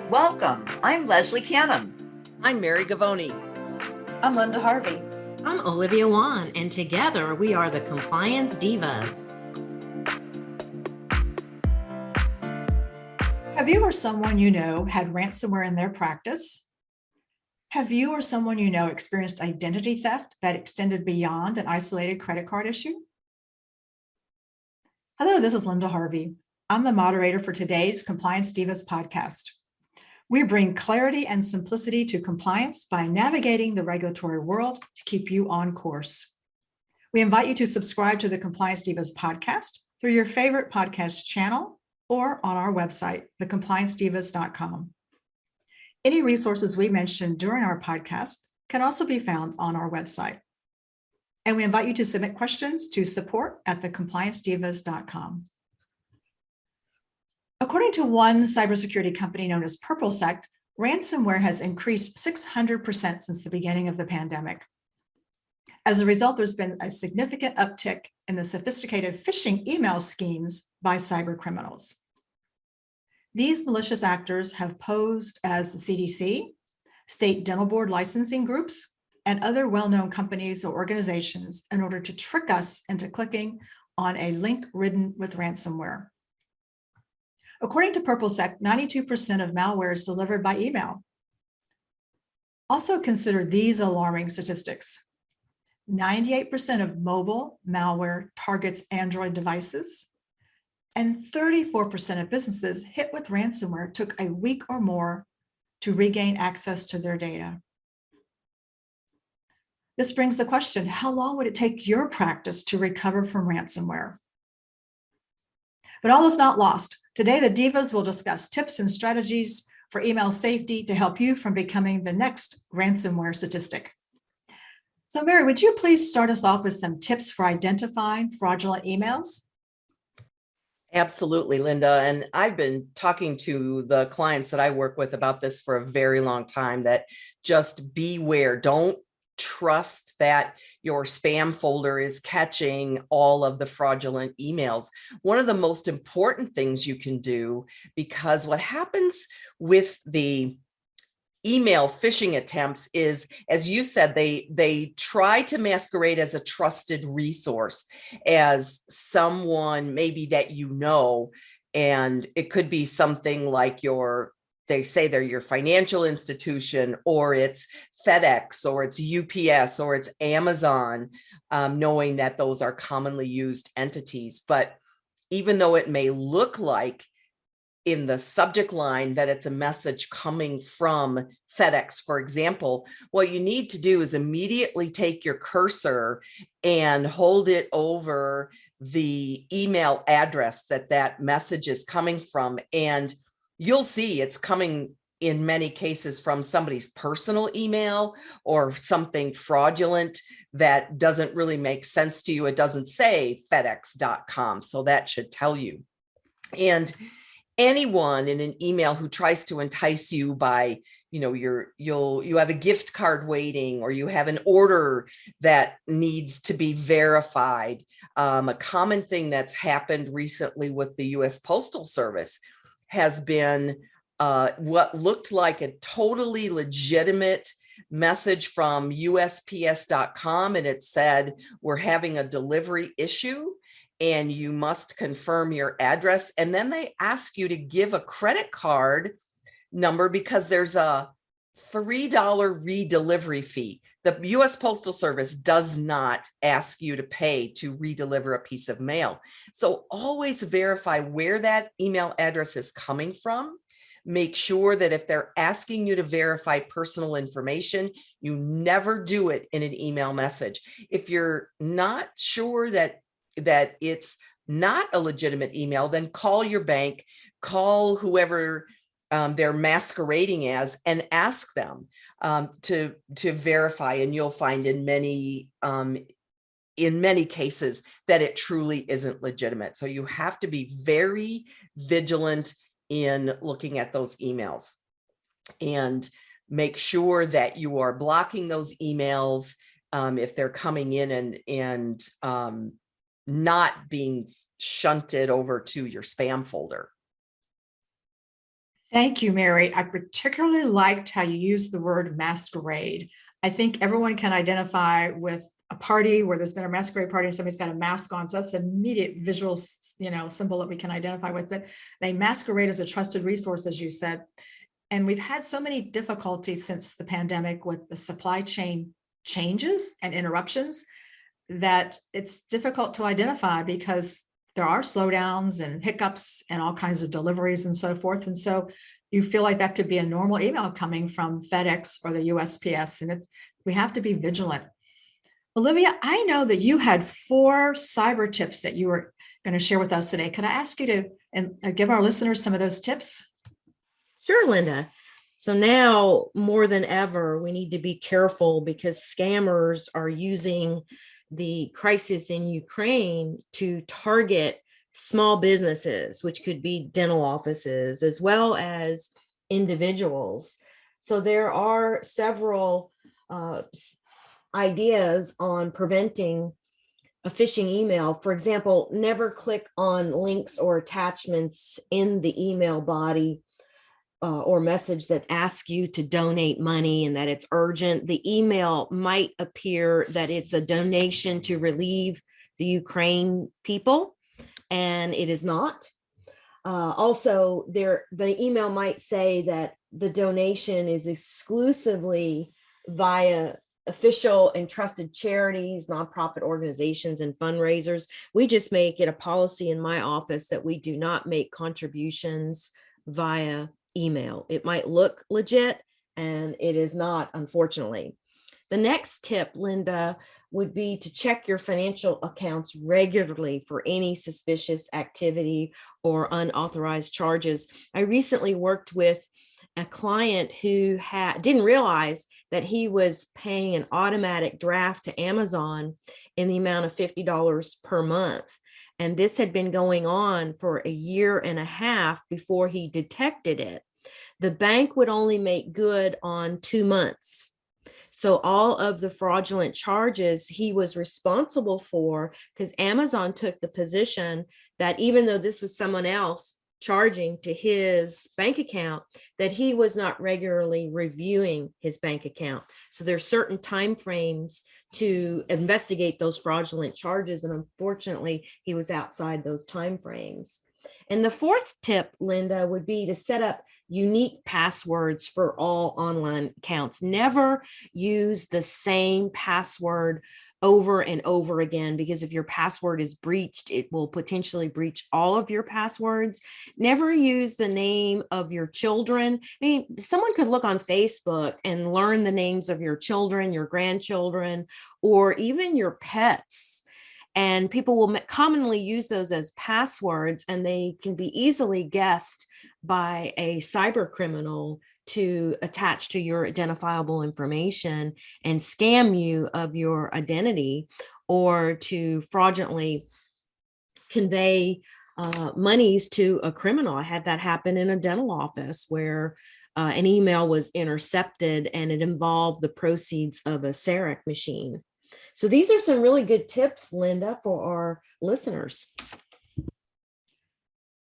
Welcome. I'm Leslie Canham. I'm Mary Gavoni. I'm Linda Harvey. I'm Olivia Wan, and together we are the Compliance Divas. Have you or someone you know had ransomware in their practice? Have you or someone you know experienced identity theft that extended beyond an isolated credit card issue? Hello, this is Linda Harvey. I'm the moderator for today's Compliance Divas podcast. We bring clarity and simplicity to compliance by navigating the regulatory world to keep you on course. We invite you to subscribe to the Compliance Divas podcast through your favorite podcast channel or on our website, thecompliancedivas.com. Any resources we mentioned during our podcast can also be found on our website. And we invite you to submit questions to support@thecompliancedivas.com. According to one cybersecurity company known as PurpleSec, ransomware has increased 600% since the beginning of the pandemic. As a result, there's been a significant uptick in the sophisticated phishing email schemes by cyber criminals. These malicious actors have posed as the CDC, state dental board licensing groups, and other well-known companies or organizations in order to trick us into clicking on a link ridden with ransomware. According to PurpleSec, 92% of malware is delivered by email. Also consider these alarming statistics. 98% of mobile malware targets Android devices, and 34% of businesses hit with ransomware took a week or more to regain access to their data. This brings the question, how long would it take your practice to recover from ransomware? But all is not lost. Today, the Divas will discuss tips and strategies for email safety to help you from becoming the next ransomware statistic. So Mary, would you please start us off with some tips for identifying fraudulent emails? Absolutely, Linda. And I've been talking to the clients that I work with about this for a very long time, that just beware. Don't trust that your spam folder is catching all of the fraudulent emails. One of the most important things you can do, because what happens with the email phishing attempts is, as you said, they try to masquerade as a trusted resource, as someone maybe that you know, and it could be something like they say they're your financial institution, or it's FedEx, or it's UPS, or it's Amazon, knowing that those are commonly used entities. But even though it may look like in the subject line that it's a message coming from FedEx, for example, what you need to do is immediately take your cursor and hold it over the email address that message is coming from. And you'll see it's coming in many cases from somebody's personal email or something fraudulent that doesn't really make sense to you. It doesn't say FedEx.com, so that should tell you. And anyone in an email who tries to entice you by, you have a gift card waiting, or you have an order that needs to be verified. A common thing that's happened recently with the U.S. Postal Service has been what looked like a totally legitimate message from USPS.com, and it said, we're having a delivery issue and you must confirm your address. And then they ask you to give a credit card number because there's a $3 redelivery fee. The US Postal Service does not ask you to pay to redeliver a piece of mail. So always verify where that email address is coming from. Make sure that if they're asking you to verify personal information, you never do it in an email message. If you're not sure that it's not a legitimate email, then call your bank, call whoever they're masquerading as, and ask them to verify. And you'll find in many cases that it truly isn't legitimate. So you have to be very vigilant in looking at those emails, and make sure that you are blocking those emails if they're coming in and not being shunted over to your spam folder. Thank you, Mary. I particularly liked how you used the word masquerade. I think everyone can identify with a party where there's been a masquerade party and somebody's got a mask on. So that's an immediate visual, symbol that we can identify with. But they masquerade as a trusted resource, as you said. And we've had so many difficulties since the pandemic with the supply chain changes and interruptions that it's difficult to identify because there are slowdowns and hiccups and all kinds of deliveries and so forth. And so you feel like that could be a normal email coming from FedEx or the USPS, and we have to be vigilant. Olivia, I know that you had 4 cyber tips that you were going to share with us today. Could I ask you to give our listeners some of those tips? Sure, Linda. So now more than ever, we need to be careful because scammers are using the crisis in Ukraine to target small businesses, which could be dental offices, as well as individuals. So there are several ideas on preventing a phishing email. For example, never click on links or attachments in the email body or message that asks you to donate money and that it's urgent. The email might appear that it's a donation to relieve the Ukraine people, and it is not. Also, the email might say that the donation is exclusively via official and trusted charities, nonprofit organizations, and fundraisers. We just make it a policy in my office that we do not make contributions via email. It might look legit, and it is not, unfortunately. The next tip, Linda, would be to check your financial accounts regularly for any suspicious activity or unauthorized charges. I recently worked with a client who didn't realize that he was paying an automatic draft to Amazon in the amount of $50 per month. And this had been going on for a year and a half before he detected it. The bank would only make good on 2 months. So all of the fraudulent charges he was responsible for, because Amazon took the position that even though this was someone else charging to his bank account, that he was not regularly reviewing his bank account. So there's certain timeframes to investigate those fraudulent charges. And unfortunately, he was outside those timeframes. And the 4th tip, Linda, would be to set up unique passwords for all online accounts. Never use the same password over and over again, because if your password is breached, it will potentially breach all of your passwords. Never use the name of your children. I mean, someone could look on Facebook and learn the names of your children, your grandchildren, or even your pets. And people will commonly use those as passwords, and they can be easily guessed by a cyber criminal to attach to your identifiable information and scam you of your identity, or to fraudulently convey monies to a criminal. I had that happen in a dental office where an email was intercepted and it involved the proceeds of a CEREC machine. So these are some really good tips, Linda, for our listeners.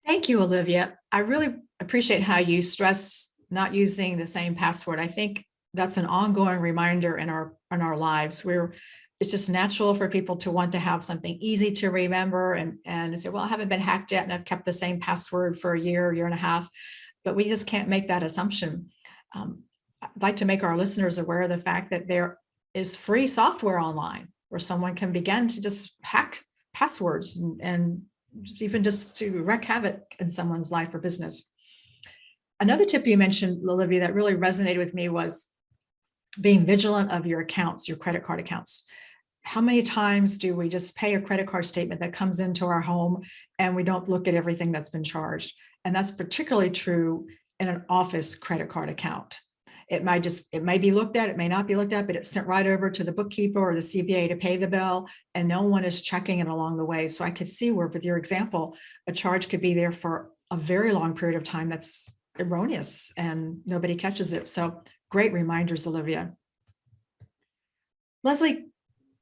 Thank you, Olivia. I really appreciate how you stress not using the same password. I think that's an ongoing reminder in our lives. It's just natural for people to want to have something easy to remember and say, well, I haven't been hacked yet and I've kept the same password for a year and a half, but we just can't make that assumption. I'd like to make our listeners aware of the fact that there is free software online where someone can begin to just hack passwords and even just to wreak havoc in someone's life or business. Another tip you mentioned, Olivia, that really resonated with me was being vigilant of your accounts, your credit card accounts. How many times do we just pay a credit card statement that comes into our home and we don't look at everything that's been charged? And that's particularly true in an office credit card account. It may be looked at, it may not be looked at, but it's sent right over to the bookkeeper or the CPA to pay the bill, and no one is checking it along the way. So I could see where, with your example, a charge could be there for a very long period of time that's erroneous and nobody catches it. So great reminders, Olivia. Leslie,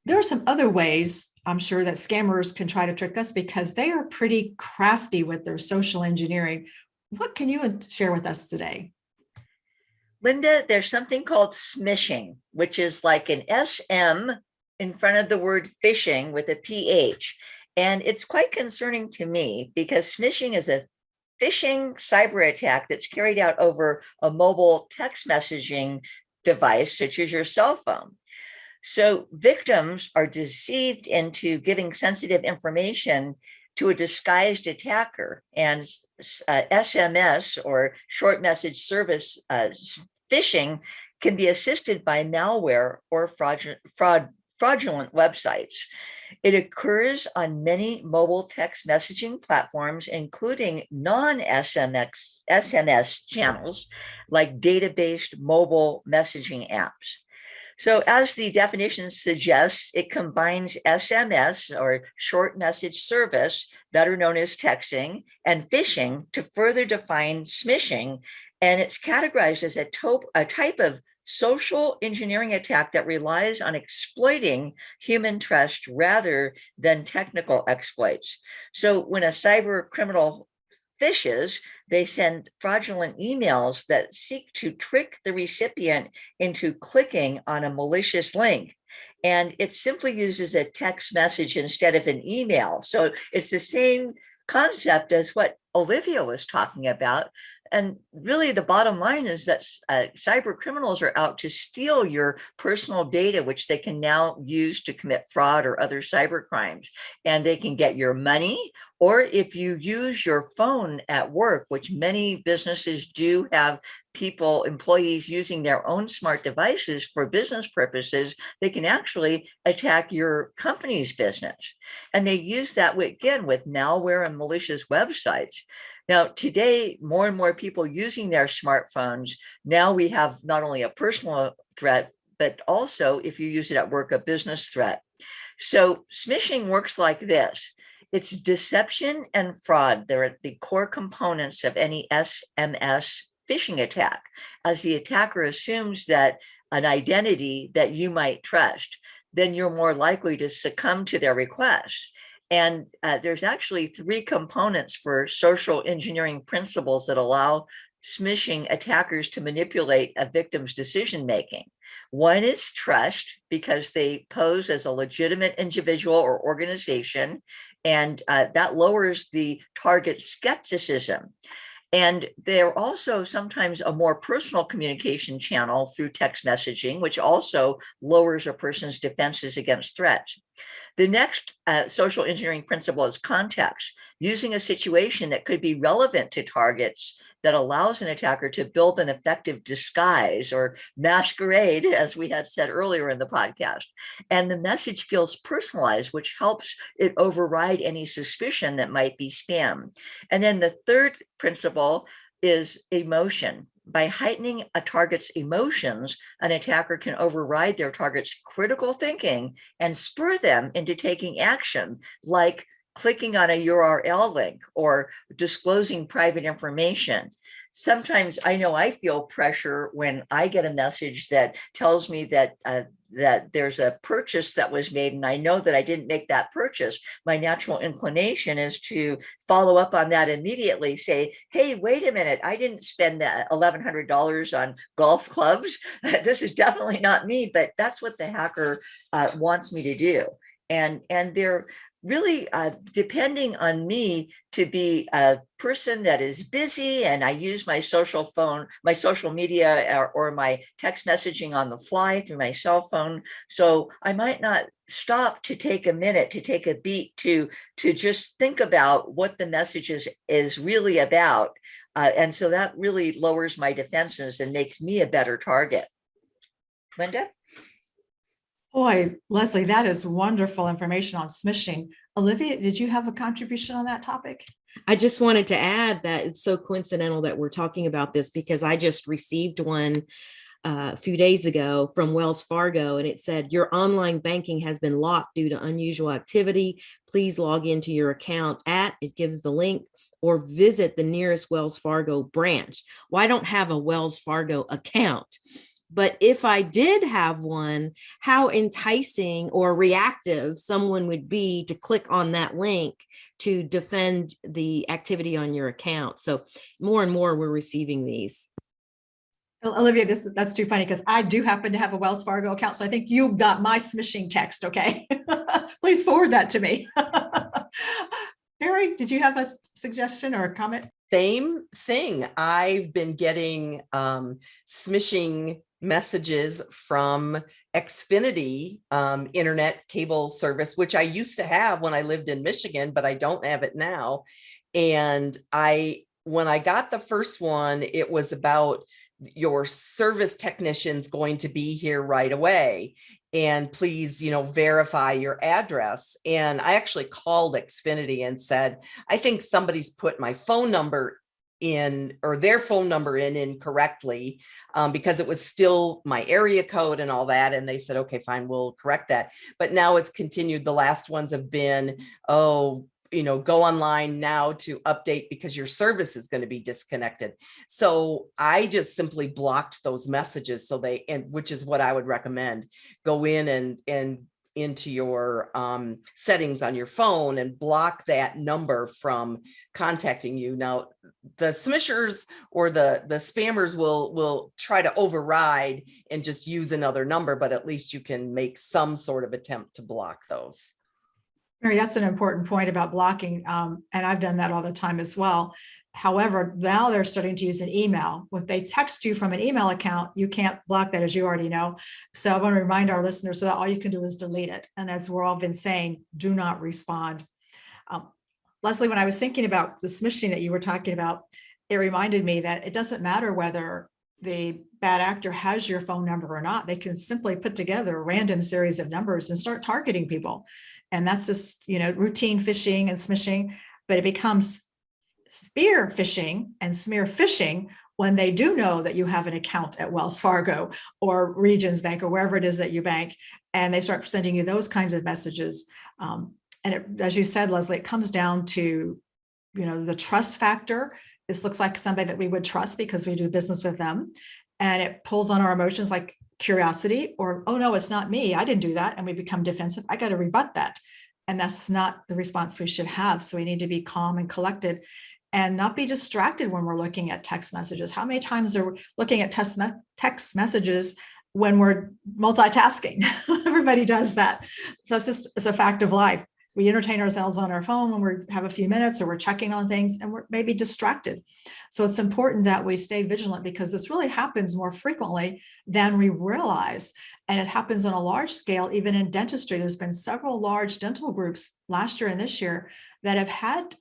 there are some other ways I'm sure that scammers can try to trick us because they are pretty crafty with their social engineering. What can you share with us today? Linda, there's something called smishing, which is like an SM in front of the word phishing with a PH. And it's quite concerning to me because smishing is a phishing cyber attack that's carried out over a mobile text messaging device, such as your cell phone. So victims are deceived into giving sensitive information to a disguised attacker, and SMS or short message service phishing can be assisted by malware or fraudulent websites. It occurs on many mobile text messaging platforms, including non-SMS channels like data-based mobile messaging apps. So as the definition suggests, it combines SMS or short message service, better known as texting, and phishing to further define smishing. And it's categorized as a type of social engineering attack that relies on exploiting human trust rather than technical exploits. So when a cyber criminal phishes, they send fraudulent emails that seek to trick the recipient into clicking on a malicious link. And it simply uses a text message instead of an email. So it's the same concept as what Olivia was talking about. And really, the bottom line is that cyber criminals are out to steal your personal data, which they can now use to commit fraud or other cyber crimes. And they can get your money, or if you use your phone at work, which many businesses do have employees using their own smart devices for business purposes, they can actually attack your company's business. And they use that again with malware and malicious websites. Now, today, more and more people using their smartphones, now we have not only a personal threat, but also, if you use it at work, a business threat. So smishing works like this. It's deception and fraud. They're the core components of any SMS phishing attack, as the attacker assumes that an identity that you might trust, then you're more likely to succumb to their request. And there's actually three components for social engineering principles that allow smishing attackers to manipulate a victim's decision-making. One is trust, because they pose as a legitimate individual or organization, and that lowers the target's skepticism. And they're also sometimes a more personal communication channel through text messaging, which also lowers a person's defenses against threats. The next social engineering principle is context, using a situation that could be relevant to targets that allows an attacker to build an effective disguise or masquerade, as we had said earlier in the podcast. And the message feels personalized, which helps it override any suspicion that might be spam. And then the third principle is emotion. By heightening a target's emotions, an attacker can override their target's critical thinking and spur them into taking action, like clicking on a URL link or disclosing private information. Sometimes I know I feel pressure when I get a message that tells me that that there's a purchase that was made, and I know that I didn't make that purchase. My natural inclination is to follow up on that immediately, say, hey, wait a minute, I didn't spend that $1,100 on golf clubs. This is definitely not me, but that's what the hacker wants me to do. And they're really depending on me to be a person that is busy, and I use my social phone, my social media, or my text messaging on the fly through my cell phone. So I might not stop to take a minute, to take a beat, to just think about what the message is really about. And so that really lowers my defenses and makes me a better target. Linda? Boy, Leslie, that is wonderful information on smishing. Olivia, did you have a contribution on that topic? I just wanted to add that it's so coincidental that we're talking about this, because I just received one a few days ago from Wells Fargo, and it said, your online banking has been locked due to unusual activity. Please log into your account it gives the link, or visit the nearest Wells Fargo branch. Well, I don't have a Wells Fargo account. But if I did have one, how enticing or reactive someone would be to click on that link to defend the activity on your account. So more and more we're receiving these. Olivia, that's too funny because I do happen to have a Wells Fargo account. So I think you got my smishing text. Okay. Please forward that to me. Terry, did you have a suggestion or a comment? Same thing. I've been getting smishing messages from Xfinity internet cable service, which I used to have when I lived in Michigan, but I don't have it now. And when I got the first one, it was about your service technician's going to be here right away. And please, verify your address. And I actually called Xfinity and said, I think somebody's put my phone number in, or their phone number in incorrectly, because it was still my area code and all that. And they said, okay, fine, we'll correct that. But now it's continued. The last ones have been, go online now to update because your service is going to be disconnected. So I just simply blocked those messages. Which is what I would recommend. Go in and into your settings on your phone and block that number from contacting you. Now, the smishers or the spammers will try to override and just use another number, but at least you can make some sort of attempt to block those. Mary, that's an important point about blocking. And I've done that all the time as well. However, now they're starting to use an email. If they text you from an email account, you can't block that, as you already know. So I want to remind our listeners that all you can do is delete it. And as we're all been saying, do not respond. Leslie, when I was thinking about the smishing that you were talking about, it reminded me that it doesn't matter whether the bad actor has your phone number or not. They can simply put together a random series of numbers and start targeting people. And that's just, routine phishing and smishing, but it becomes spear phishing and smear phishing when they do know that you have an account at Wells Fargo or Regions Bank or wherever it is that you bank, and they start sending you those kinds of messages. As you said, Leslie, it comes down to, the trust factor. This looks like somebody that we would trust because we do business with them. And it pulls on our emotions like curiosity or, oh no, it's not me. I didn't do that. And we become defensive. I got to rebut that. And that's not the response we should have. So we need to be calm and collected and not be distracted when we're looking at text messages. How many times are we looking at text messages when we're multitasking? Everybody does that. So it's a fact of life. We entertain ourselves on our phone when we have a few minutes or we're checking on things and we're maybe distracted. So it's important that we stay vigilant because this really happens more frequently than we realize. And it happens on a large scale, even in dentistry. There's been several large dental groups last year and this year that have had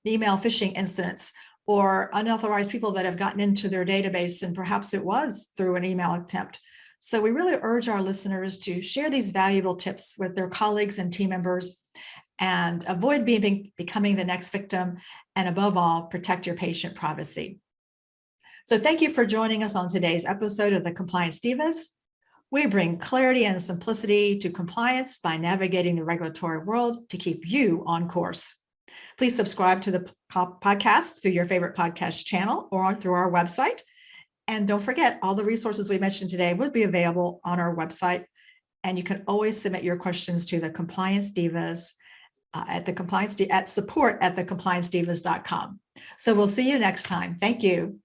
email phishing incidents or unauthorized people that have gotten into their database, and perhaps it was through an email attempt. So we really urge our listeners to share these valuable tips with their colleagues and team members and avoid becoming the next victim. And above all, protect your patient privacy. So thank you for joining us on today's episode of the Compliance Divas. We bring clarity and simplicity to compliance by navigating the regulatory world to keep you on course. Please subscribe to the podcast through your favorite podcast channel or through our website. And don't forget, all the resources we mentioned today would be available on our website. And you can always submit your questions to the Compliance Divas at support@thecompliancedivas.com. So we'll see you next time. Thank you.